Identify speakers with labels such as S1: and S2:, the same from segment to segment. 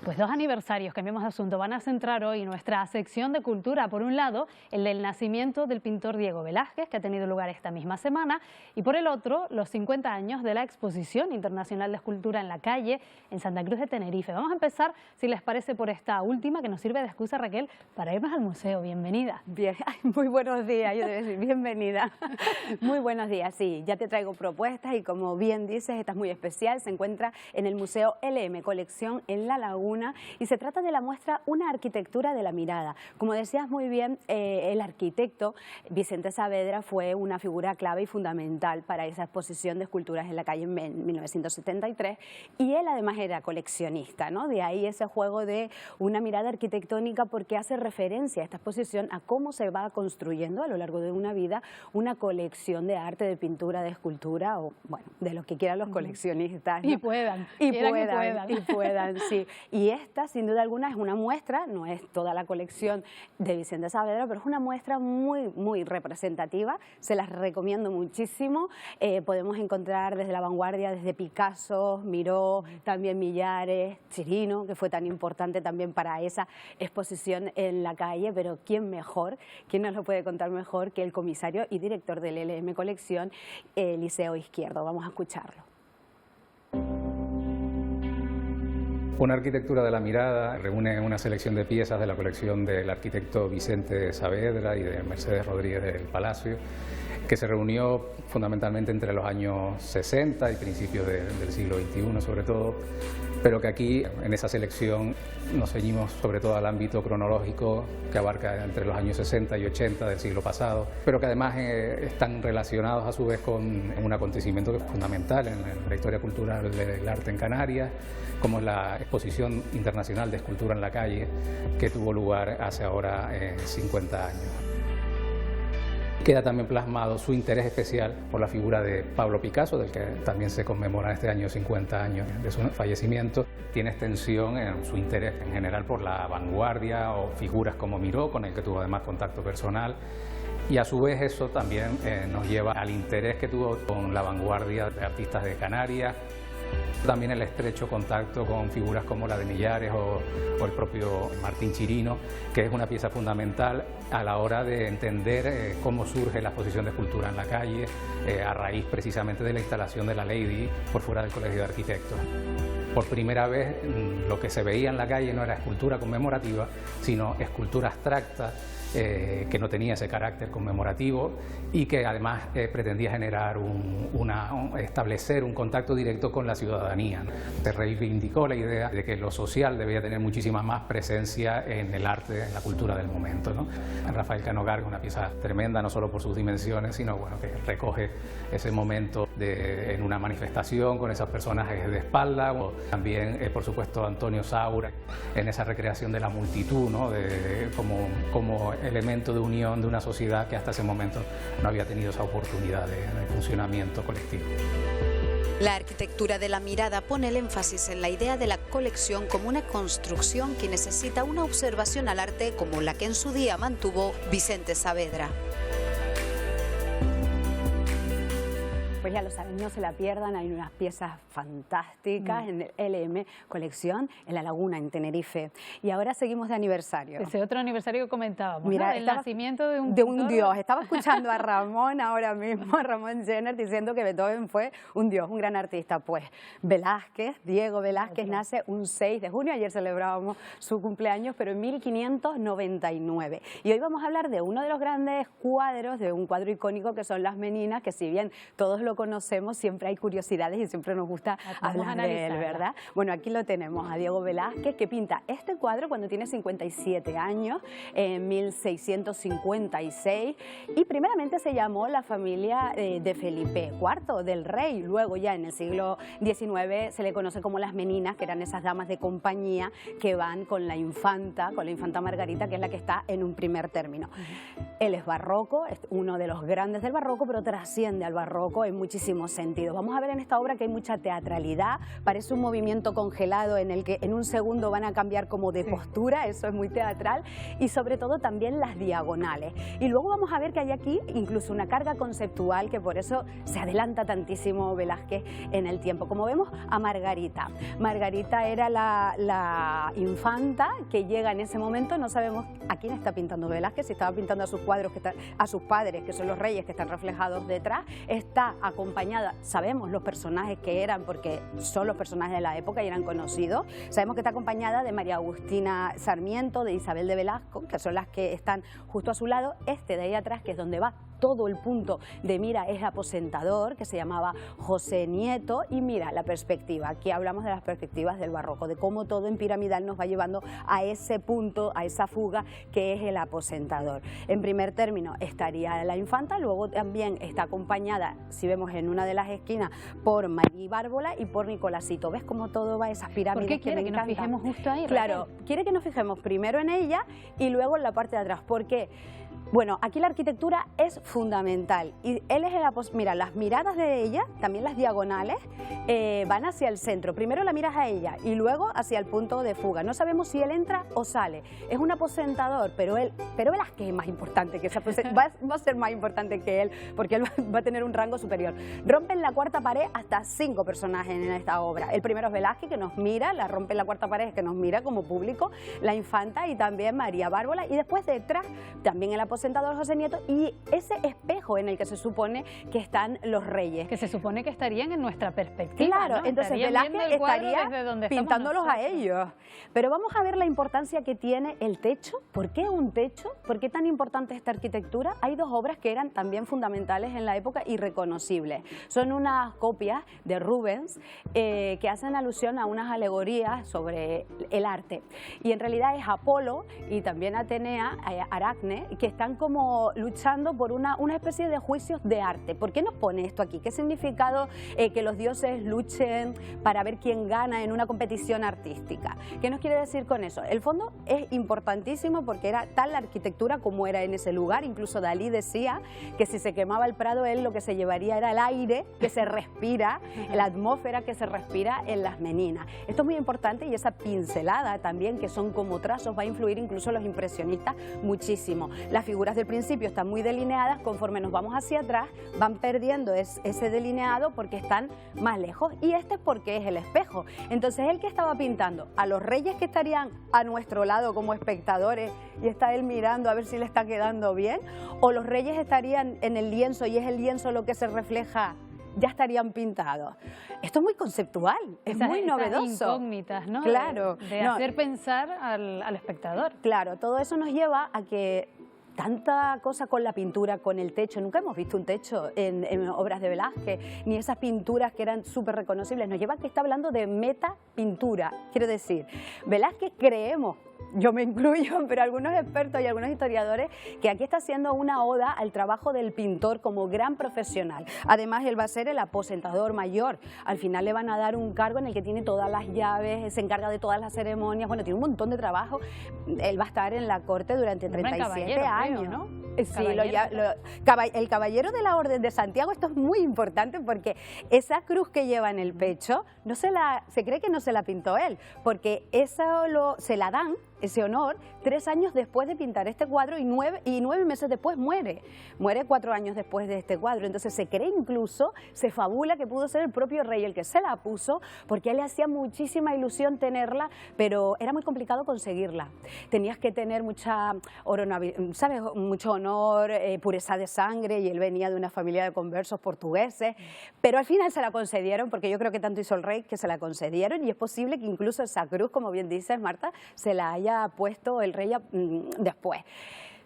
S1: Pues dos aniversarios, cambiamos de asunto, van a centrar hoy nuestra sección de cultura. Por un lado, el del nacimiento del pintor Diego Velázquez, que ha tenido lugar esta misma semana, y por el otro, los 50 años de la Exposición Internacional de Escultura en la Calle, en Santa Cruz de Tenerife. Vamos a empezar, si les parece, por esta última, que nos sirve de excusa, Raquel, para irnos al museo. Bienvenida.
S2: Bien, muy buenos días, yo debo decir, bienvenida. Muy buenos días, sí, ya te traigo propuestas y como bien dices, esta es muy especial, se encuentra en el Museo LM Colección en La Laguna y se trata de la muestra Una arquitectura de la mirada. Como decías muy bien, el arquitecto Vicente Saavedra fue una figura clave y fundamental para esa exposición de esculturas en la calle en 1973 y él además era coleccionista, ¿no? De ahí ese juego de una mirada arquitectónica porque hace referencia a esta exposición a cómo se va construyendo a lo largo de una vida una colección de arte, de pintura, de escultura o bueno, de lo que quieran los coleccionistas, ¿no?
S1: Y puedan,
S2: sí. Y esta, sin duda alguna, es una muestra, no es toda la colección de Vicente Saavedra, pero es una muestra muy representativa, se las recomiendo muchísimo. Podemos encontrar desde la vanguardia, desde Picasso, Miró, también Millares, Chirino, que fue tan importante también para esa exposición en la calle, pero ¿quién mejor? ¿Quién nos lo puede contar mejor que el comisario y director del LM Colección, Eliseo Izquierdo? Vamos a escucharlo.
S3: Una arquitectura de la mirada reúne una selección de piezas de la colección del arquitecto Vicente Saavedra y de Mercedes Rodríguez del Palacio, que se reunió fundamentalmente entre los años 60 y principios del siglo XXI sobre todo, pero que aquí en esa selección nos ceñimos sobre todo al ámbito cronológico que abarca entre los años 60 y 80 del siglo pasado, pero que además están relacionados a su vez con un acontecimiento que es fundamental en la historia cultural del arte en Canarias, como es la Exposición Internacional de Escultura en la Calle, que tuvo lugar hace ahora 50 años. Queda también plasmado su interés especial por la figura de Pablo Picasso, del que también se conmemora este año 50 años de su fallecimiento. Tiene extensión en su interés en general por la vanguardia o figuras como Miró, con el que tuvo además contacto personal. Y a su vez eso también nos lleva al interés que tuvo con la vanguardia de artistas de Canarias. También el estrecho contacto con figuras como la de Millares o el propio Martín Chirino, que es una pieza fundamental a la hora de entender cómo surge la exposición de escultura en la calle, a raíz precisamente de la instalación de la Lady por fuera del Colegio de Arquitectos. Por primera vez lo que se veía en la calle no era escultura conmemorativa, sino escultura abstracta, que no tenía ese carácter conmemorativo y que además pretendía generar establecer un contacto directo con la ciudadanía. Se reivindicó la idea de que lo social debía tener muchísima más presencia en el arte, en la cultura del momento, ¿no? Rafael Cano Garga, una pieza tremenda, no solo por sus dimensiones, sino bueno, que recoge ese momento en una manifestación con esos personajes de espalda, o también, por supuesto, Antonio Saura, en esa recreación de la multitud, ¿no? Como elemento de unión de una sociedad que hasta ese momento no había tenido esa oportunidad de funcionamiento colectivo.
S4: La arquitectura de la mirada pone el énfasis en la idea de la colección como una construcción que necesita una observación al arte como la que en su día mantuvo Vicente Saavedra.
S2: Pues ya lo saben, no se la pierdan, hay unas piezas fantásticas en el LM Colección en La Laguna, en Tenerife. Y ahora seguimos de aniversario.
S1: Ese otro aniversario que comentábamos,
S2: mira,
S1: ¿no? El nacimiento de un
S2: dios. Estaba escuchando a Ramón ahora mismo, a Ramón Jenner, diciendo que Beethoven fue un dios, un gran artista. Pues Velázquez, Diego Velázquez, nace un 6 de junio, ayer celebrábamos su cumpleaños, pero en 1599. Y hoy vamos a hablar de uno de los grandes cuadros, de un cuadro icónico que son Las Meninas, que si bien todos lo conocemos, siempre hay curiosidades y siempre nos gusta hablar de él, ¿verdad? Bueno, aquí lo tenemos a Diego Velázquez, que pinta este cuadro cuando tiene 57 años, en 1656, y primeramente se llamó la familia de Felipe IV, del rey. Luego ya en el siglo XIX se le conoce como Las Meninas, que eran esas damas de compañía que van con la infanta Margarita, que es la que está en un primer término. Él es barroco, es uno de los grandes del barroco, pero trasciende al barroco en muchísimas muchísimo sentido. Vamos a ver en esta obra que hay mucha teatralidad, parece un movimiento congelado en el que en un segundo van a cambiar como de postura, eso es muy teatral, y sobre todo también las diagonales. Y luego vamos a ver que hay aquí incluso una carga conceptual que por eso se adelanta tantísimo Velázquez en el tiempo. Como vemos a Margarita. Margarita era la infanta que llega en ese momento, no sabemos a quién está pintando Velázquez, si estaba pintando a sus cuadros, a sus padres, que son los reyes que están reflejados detrás. Está acompañada, sabemos los personajes que eran, porque son los personajes de la época y eran conocidos. Sabemos que está acompañada de María Agustina Sarmiento, de Isabel de Velasco, que son las que están justo a su lado. Este de ahí atrás, que es donde va todo el punto de mira, es aposentador, que se llamaba José Nieto, y mira la perspectiva. Aquí hablamos de las perspectivas del barroco, de cómo todo en piramidal nos va llevando a ese punto, a esa fuga que es el aposentador. En primer término estaría la infanta, luego también está acompañada, si vemos en una de las esquinas, por María Bárbola y por Nicolásito. ¿Ves cómo todo va a esas pirámides?
S1: ¿Por qué quiere que nos fijemos justo ahí?
S2: Claro, quiere que nos fijemos primero en ella y luego en la parte de atrás. ¿Por qué? Bueno, aquí la arquitectura es fundamental y él es mira, las miradas de ella, también las diagonales, van hacia el centro. Primero la miras a ella y luego hacia el punto de fuga. No sabemos si él entra o sale. Es un aposentador, pero Velázquez es más importante que ese va a ser más importante que él, porque él va a tener un rango superior. Rompen la cuarta pared hasta 5 personajes en esta obra. El primero es Velázquez, que nos mira, la rompe la cuarta pared, que nos mira como público, la infanta y también María Bárbola, y después detrás también el aposentador José Nieto y ese espejo en el que se supone que están los reyes.
S1: Que se supone que estarían en nuestra perspectiva.
S2: Claro,
S1: ¿no?
S2: entonces Velázquez estaría pintándolos a ellos. Pero vamos a ver la importancia que tiene el techo. ¿Por qué un techo? ¿Por qué tan importante esta arquitectura? Hay 2 obras que eran también fundamentales en la época y reconocibles. Son unas copias de Rubens que hacen alusión a unas alegorías sobre el arte. Y en realidad es Apolo y también Atenea, Aracne, que están como luchando por una especie de juicios de arte. ¿Por qué nos pone esto aquí? ¿Qué significado que los dioses luchen para ver quién gana en una competición artística? ¿Qué nos quiere decir con eso? El fondo es importantísimo porque era tal la arquitectura como era en ese lugar. Incluso Dalí decía que si se quemaba el Prado, él lo que se llevaría era el aire que se respira, la atmósfera que se respira en las meninas. Esto es muy importante y esa pincelada también, que son como trazos, va a influir incluso en los impresionistas muchísimo. Las figuras del principio están muy delineadas, conforme nos vamos hacia atrás van perdiendo ese delineado porque están más lejos, y este es porque es el espejo. Entonces él que estaba pintando a los reyes que estarían a nuestro lado como espectadores y está él mirando a ver si le está quedando bien, o los reyes estarían en el lienzo y es el lienzo lo que se refleja, ya estarían pintados. Esto es muy conceptual, es muy novedoso.
S1: Incógnitas, ¿no?
S2: Claro.
S1: De hacer pensar al espectador.
S2: Claro, todo eso nos lleva a que tanta cosa con la pintura, con el techo. Nunca hemos visto un techo en obras de Velázquez, ni esas pinturas que eran súper reconocibles. Nos lleva a que está hablando de metapintura. Quiero decir, Velázquez creemos, yo me incluyo, pero algunos expertos y algunos historiadores, que aquí está haciendo una oda al trabajo del pintor como gran profesional. Además, él va a ser el aposentador mayor. Al final le van a dar un cargo en el que tiene todas las llaves, se encarga de todas las ceremonias, bueno, tiene un montón de trabajo. Él va a estar en la corte durante 37 años,
S1: creo, ¿no?
S2: Sí, el caballero de la Orden de Santiago. Esto es muy importante porque esa cruz que lleva en el pecho, se cree que no se la pintó él, porque se la dan, ese honor, 3 años después de pintar este cuadro y 9 meses después muere 4 años después de este cuadro. Entonces se cree incluso, se fabula que pudo ser el propio rey el que se la puso, porque a él le hacía muchísima ilusión tenerla, pero era muy complicado conseguirla. Tenías que tener mucho honor, pureza de sangre, y él venía de una familia de conversos portugueses, pero al final se la concedieron, porque yo creo que tanto hizo el rey que se la concedieron, y es posible que incluso esa cruz, como bien dices, Marta, se la haya puesto el rey después.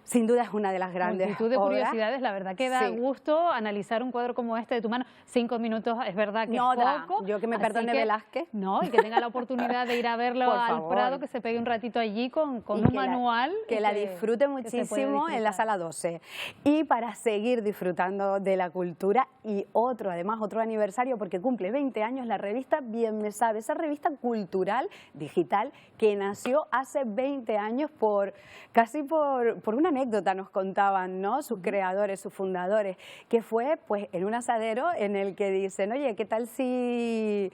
S2: Sin duda es una de las grandes
S1: multitud de
S2: obras.
S1: curiosidades, la verdad que da gusto analizar un cuadro como este de tu mano. 5 minutos es verdad que
S2: no
S1: es poco.
S2: Yo que me perdone Velázquez.
S1: No, y que tenga la oportunidad de ir a verlo al Prado, que se pegue un ratito allí con un manual.
S2: Que la disfrute muchísimo en la sala 12. Y para seguir disfrutando de la cultura, y además otro aniversario, porque cumple 20 años la revista Bien Me Sabe, esa revista cultural digital que nació hace 20 años casi por una anécdota nos contaban, ¿no?, sus creadores, sus fundadores, que fue pues en un asadero en el que dicen, oye, ¿qué tal si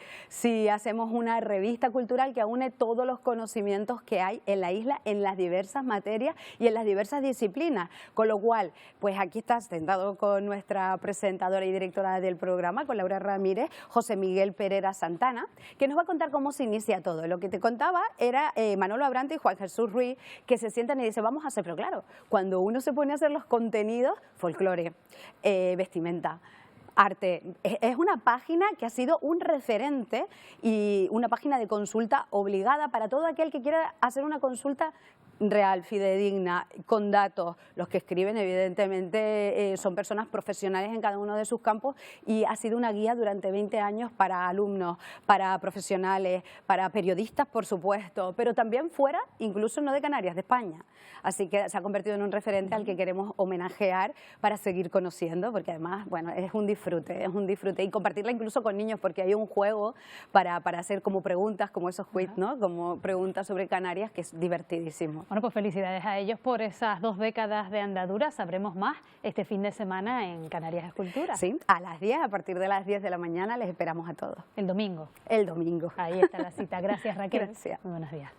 S2: hacemos una revista cultural que aúne todos los conocimientos que hay en la isla en las diversas materias y en las diversas disciplinas? Con lo cual, pues aquí está sentado con nuestra presentadora y directora del programa, con Laura Ramírez, José Miguel Pereira Santana, que nos va a contar cómo se inicia todo. Lo que te contaba era Manolo Abrante y Juan Jesús Ruiz, que se sientan y dicen, vamos a hacer, pero claro, cuando uno se pone a hacer los contenidos, folclore, vestimenta, arte, es una página que ha sido un referente y una página de consulta obligada para todo aquel que quiera hacer una consulta real, fidedigna, con datos. Los que escriben evidentemente son personas profesionales en cada uno de sus campos y ha sido una guía durante 20 años para alumnos, para profesionales, para periodistas, por supuesto, pero también fuera, incluso no de Canarias, de España. Así que se ha convertido en un referente al que queremos homenajear para seguir conociendo, porque además, bueno, es un disfrute y compartirla incluso con niños, porque hay un juego para hacer como preguntas, como esos quiz, ¿no?, como preguntas sobre Canarias, que es divertidísimo.
S1: Bueno, pues felicidades a ellos por esas 2 décadas de andadura. Sabremos más este fin de semana en Canarias Escultura.
S2: Sí, a las 10, a partir de las 10 de la mañana les esperamos a todos.
S1: El domingo.
S2: El domingo.
S1: Ahí está la cita. Gracias, Raquel.
S2: Gracias.
S1: Muy buenos días.